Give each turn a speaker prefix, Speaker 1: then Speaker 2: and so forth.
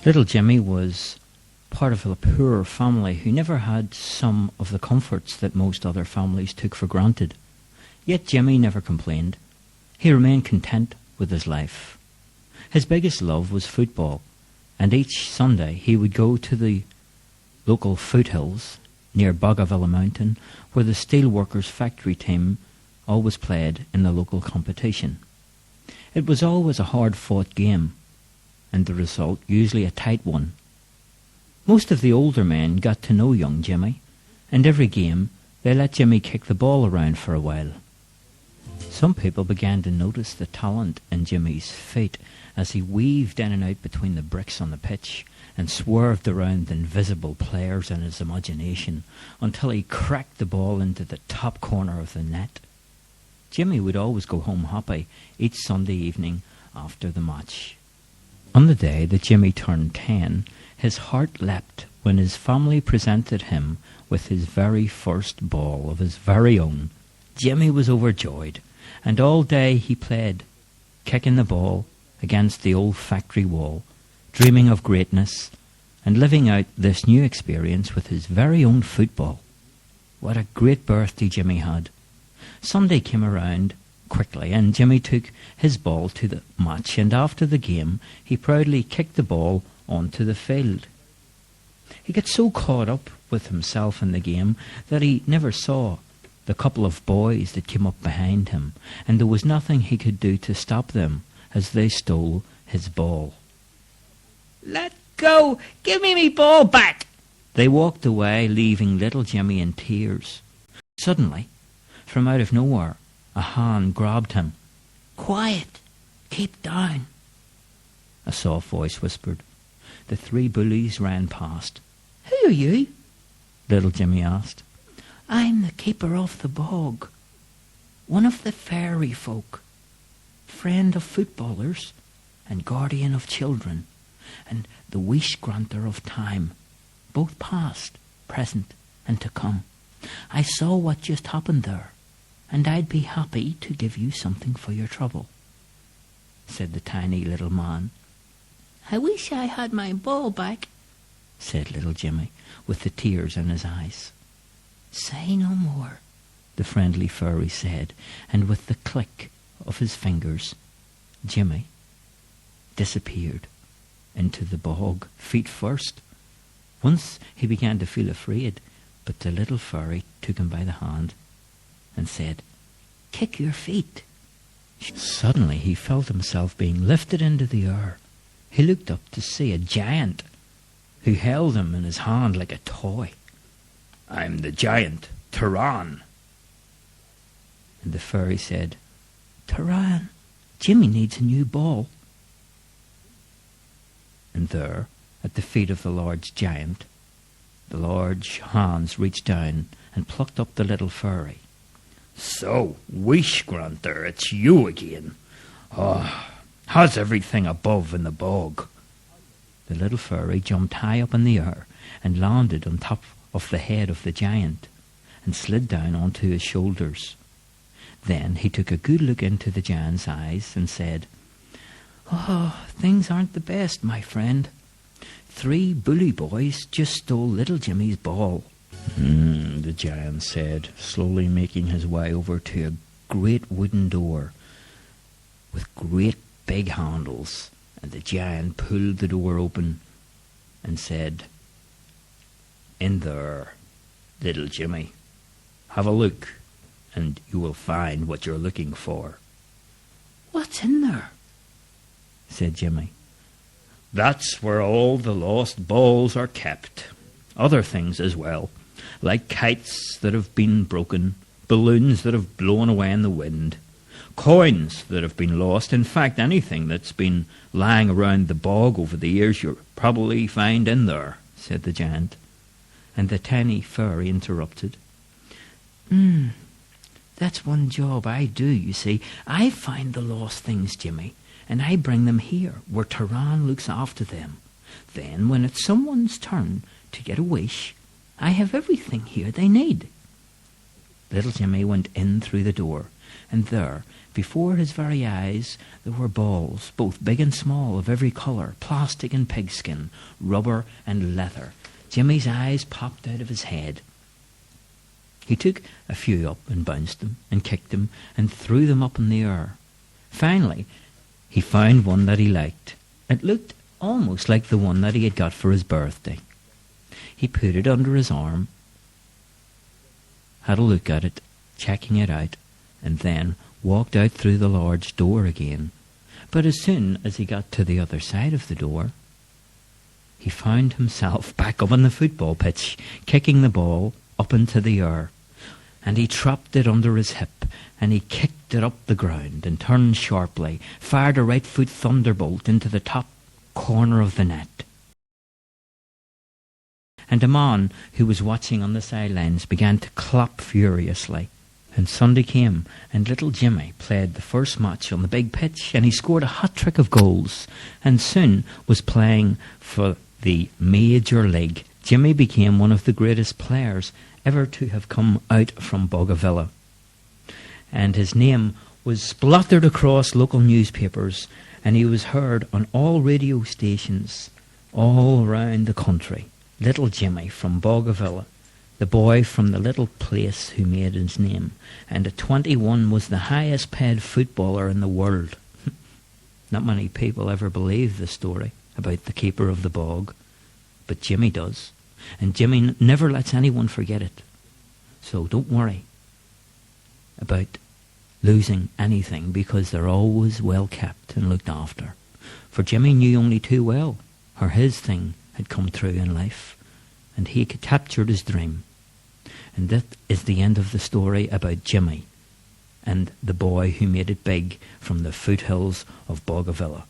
Speaker 1: Little Jimmy was part of a poor family who never had some of the comforts that most other families took for granted. Yet Jimmy never complained. He remained content with his life. His biggest love was football, and each Sunday he would go to the local foothills near Baughavilla Mountain, where the steelworkers' factory team always played in the local competition. It was always a hard-fought game, and the result usually a tight one. Most of the older men got to know young Jimmy, and every game they let Jimmy kick the ball around for a while. Some people began to notice the talent in Jimmy's feet as he weaved in and out between the bricks on the pitch and swerved around the invisible players in his imagination until he cracked the ball into the top corner of the net. Jimmy would always go home happy each Sunday evening after the match. On the day that Jimmy turned 10, his heart leapt when his family presented him with his very first ball of his very own. Jimmy was overjoyed, and all day he played, kicking the ball against the old factory wall, dreaming of greatness, and living out this new experience with his very own football. What a great birthday Jimmy had. Sunday came around quickly, and Jimmy took his ball to the match, and after the game he proudly kicked the ball onto the field. He got so caught up with himself in the game that he never saw the couple of boys that came up behind him, and there was nothing he could do to stop them as they stole his ball. "Let go! Give me ball back!" They walked away, leaving little Jimmy in tears. Suddenly, from out of nowhere, a hand grabbed him. "Quiet! Keep down!" a soft voice whispered. The three bullies ran past. "Who are you?" little Jimmy asked. "I'm the Keeper of the Bog, one of the fairy folk, friend of footballers and guardian of children, and the wish granter of time, both past, present, and to come. I saw what just happened there, and I'd be happy to give you something for your trouble," said the tiny little man. "I wish I had my ball back," said little Jimmy, with the tears in his eyes. "Say no more," the friendly fairy said, and with the click of his fingers, Jimmy disappeared into the bog, feet first. Once he began to feel afraid, but the little fairy took him by the hand and said, "Kick your feet." Suddenly he felt himself being lifted into the air. He looked up to see a giant who held him in his hand like a toy. "I'm the giant, Taran." And the fairy said, "Taran, Jimmy needs a new ball." And there, at the feet of the large giant, the large hands reached down and plucked up the little fairy. "So, wish granter, it's you again. How's everything above in the bog?" The little fairy jumped high up in the air and landed on top of the head of the giant and slid down onto his shoulders. Then he took a good look into the giant's eyes and said, "Things aren't the best, my friend. 3 bully boys just stole little Jimmy's ball." The giant said, slowly making his way over to a great wooden door with great big handles, and the giant pulled the door open and said, "In there, little Jimmy. Have a look, and you will find what you're looking for." "What's in there?" said Jimmy. "That's where all the lost balls are kept. Other things as well, like kites that have been broken, balloons that have blown away in the wind, coins that have been lost. In fact, anything that's been lying around the bog over the years you'll probably find in there," said the giant. And the tiny fairy interrupted. "That's one job I do, you see. I find the lost things, Jimmy, and I bring them here, where Taran looks after them. Then, when it's someone's turn to get a wish, I have everything here they need." Little Jimmy went in through the door, and there, before his very eyes, there were balls, both big and small, of every colour, plastic and pigskin, rubber and leather. Jimmy's eyes popped out of his head. He took a few up and bounced them, and kicked them, and threw them up in the air. Finally, he found one that he liked. It looked almost like the one that he had got for his birthday. He put it under his arm, had a look at it, checking it out, and then walked out through the large door again. But as soon as he got to the other side of the door, he found himself back up on the football pitch, kicking the ball up into the air. And he trapped it under his hip, and he kicked it up the ground, and turned sharply, fired a right foot thunderbolt into the top corner of the net. And a man who was watching on the sidelines began to clap furiously. And Sunday came, and little Jimmy played the first match on the big pitch, and he scored a hat-trick of goals, and soon was playing for the Major League. Jimmy became one of the greatest players ever to have come out from Baughavilla. And his name was splattered across local newspapers, and he was heard on all radio stations all round the country. Little Jimmy from Baughavilla, the boy from the little place who made his name, and at 21 was the highest paid footballer in the world. Not many people ever believe the story about the Keeper of the Bog, but Jimmy does, and Jimmy never lets anyone forget it. So don't worry about losing anything, because they're always well kept and looked after. For Jimmy knew only too well how his thing had come through in life, and he had captured his dream. And that is the end of the story about Jimmy and the boy who made it big from the foothills of Baughavilla.